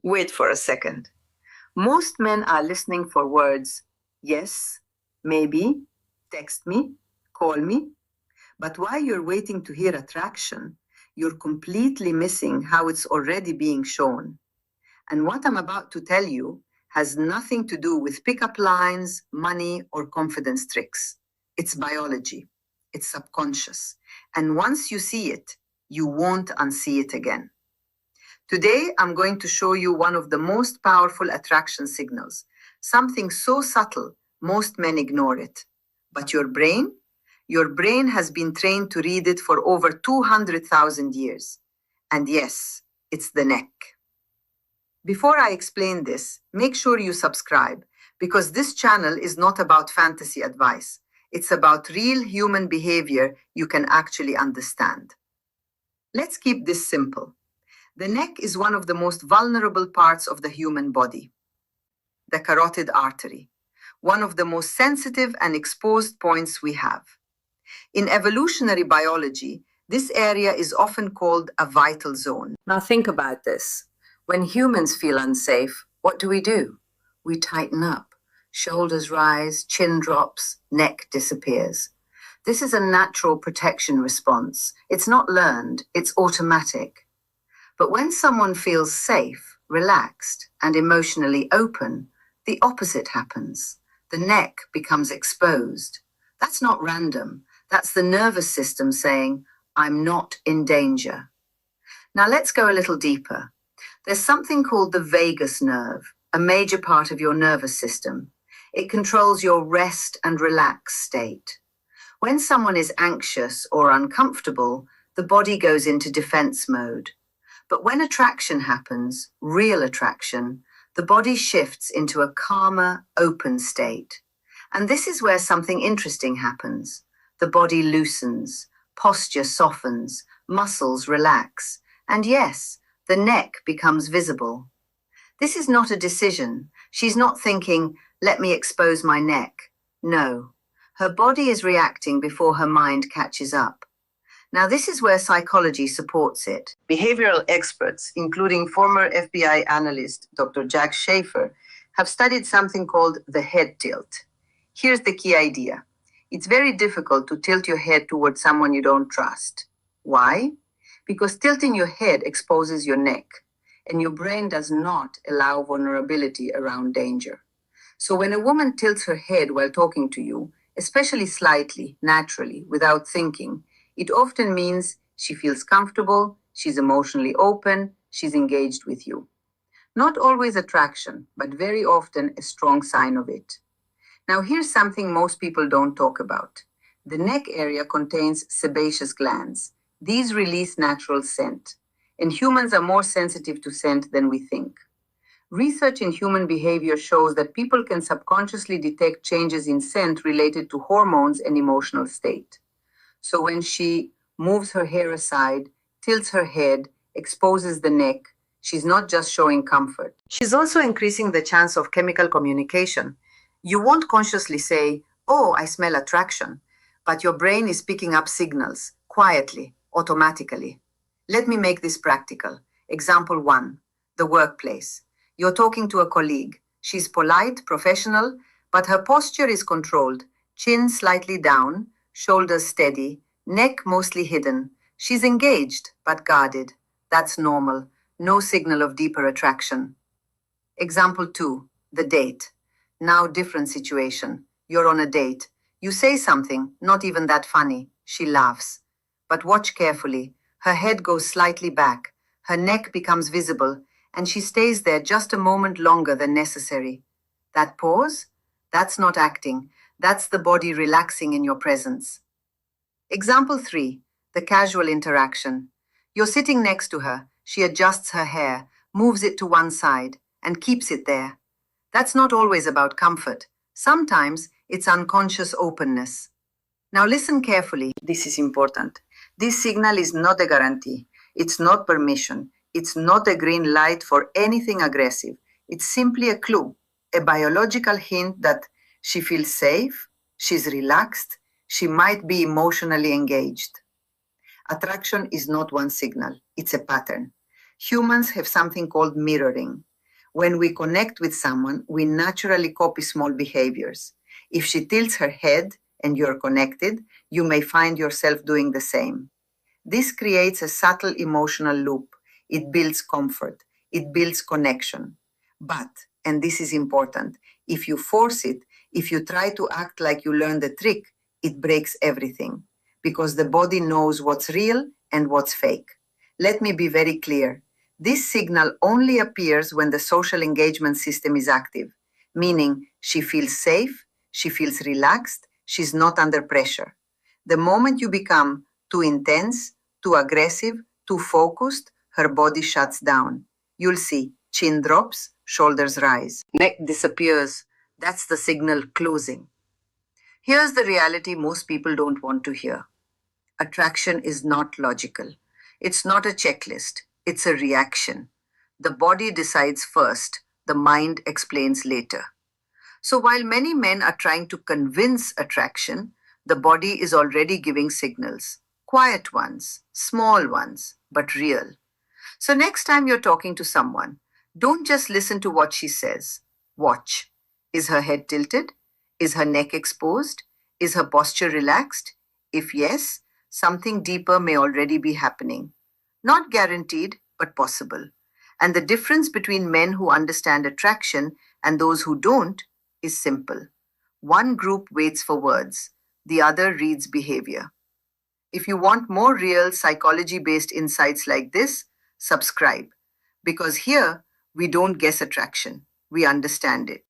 Wait for a second. Most men are listening for words yes, maybe, text me, call me. But while you're waiting to hear attraction, you're completely missing how it's already being shown. And what I'm about to tell you has nothing to do with pickup lines, money, or confidence tricks. It's biology, it's subconscious. And once you see it, you won't unsee it again. Today, I'm going to show you one of the most powerful attraction signals, something so subtle, most men ignore it. But your brain has been trained to read it for over 200,000 years. And yes, it's the neck. Before I explain this, make sure you subscribe because this channel is not about fantasy advice. It's about real human behavior you can actually understand. Let's keep this simple. The neck is one of the most vulnerable parts of the human body. The carotid artery, one of the most sensitive and exposed points we have. In evolutionary biology, this area is often called a vital zone. Now think about this. When humans feel unsafe, what do? We tighten up. Shoulders rise, chin drops, neck disappears. This is a natural protection response. It's not learned, it's automatic. But when someone feels safe, relaxed, and emotionally open, the opposite happens. The neck becomes exposed. That's not random. That's the nervous system saying, I'm not in danger. Now let's go a little deeper. There's something called the vagus nerve, a major part of your nervous system. It controls your rest and relax state. When someone is anxious or uncomfortable, the body goes into defense mode. But when attraction happens, real attraction, the body shifts into a calmer, open state. And this is where something interesting happens. The body loosens, posture softens, muscles relax, and yes, the neck becomes visible. This is not a decision. She's not thinking, let me expose my neck. No, her body is reacting before her mind catches up. Now, this is where psychology supports it. Behavioral experts, including former FBI analyst Dr. Jack Schafer, have studied something called the head tilt. Here's the key idea. It's very difficult to tilt your head towards someone you don't trust. Why? Because tilting your head exposes your neck, and your brain does not allow vulnerability around danger. So when a woman tilts her head while talking to you, especially slightly, naturally, without thinking, it often means she feels comfortable, she's emotionally open, she's engaged with you. Not always attraction, but very often a strong sign of it. Now here's something most people don't talk about. The neck area contains sebaceous glands. These release natural scent, and humans are more sensitive to scent than we think. Research in human behavior shows that people can subconsciously detect changes in scent related to hormones and emotional state. So when she moves her hair aside, tilts her head, exposes the neck, she's not just showing comfort. She's also increasing the chance of chemical communication. You won't consciously say, oh, I smell attraction, but your brain is picking up signals, quietly, automatically. Let me make this practical. Example 1, the workplace. You're talking to a colleague. She's polite, professional, but her posture is controlled, chin slightly down, shoulders steady, neck mostly hidden. She's engaged, but guarded. That's normal. No signal of deeper attraction. Example 2, the date. Now different situation. You're on a date. You say something, not even that funny. She laughs. But watch carefully. Her head goes slightly back. Her neck becomes visible, and she stays there just a moment longer than necessary. That pause? That's not acting. That's the body relaxing in your presence. Example 3, the casual interaction. You're sitting next to her. She adjusts her hair, moves it to one side, and keeps it there. That's not always about comfort. Sometimes it's unconscious openness. Now listen carefully. This is important. This signal is not a guarantee. It's not permission. It's not a green light for anything aggressive. It's simply a clue, a biological hint that she feels safe, she's relaxed, she might be emotionally engaged. Attraction is not one signal, it's a pattern. Humans have something called mirroring. When we connect with someone, we naturally copy small behaviors. If she tilts her head and you're connected, you may find yourself doing the same. This creates a subtle emotional loop. It builds comfort. It builds connection. But, and this is important, if you force it, if you try to act like you learned the trick, it breaks everything because the body knows what's real and what's fake. Let me be very clear. This signal only appears when the social engagement system is active, meaning she feels safe, she feels relaxed, she's not under pressure. The moment you become too intense, too aggressive, too focused, her body shuts down. You'll see chin drops, shoulders rise, neck disappears. That's the signal closing. Here's the reality most people don't want to hear. Attraction is not logical. It's not a checklist. It's a reaction. The body decides first, the mind explains later. So while many men are trying to convince attraction, the body is already giving signals. Quiet ones, small ones, but real. So next time you're talking to someone, don't just listen to what she says. Watch. Is her head tilted? Is her neck exposed? Is her posture relaxed? If yes, something deeper may already be happening. Not guaranteed, but possible. And the difference between men who understand attraction and those who don't is simple. One group waits for words, the other reads behavior. If you want more real psychology based insights like this, subscribe. Because here, we don't guess attraction, we understand it.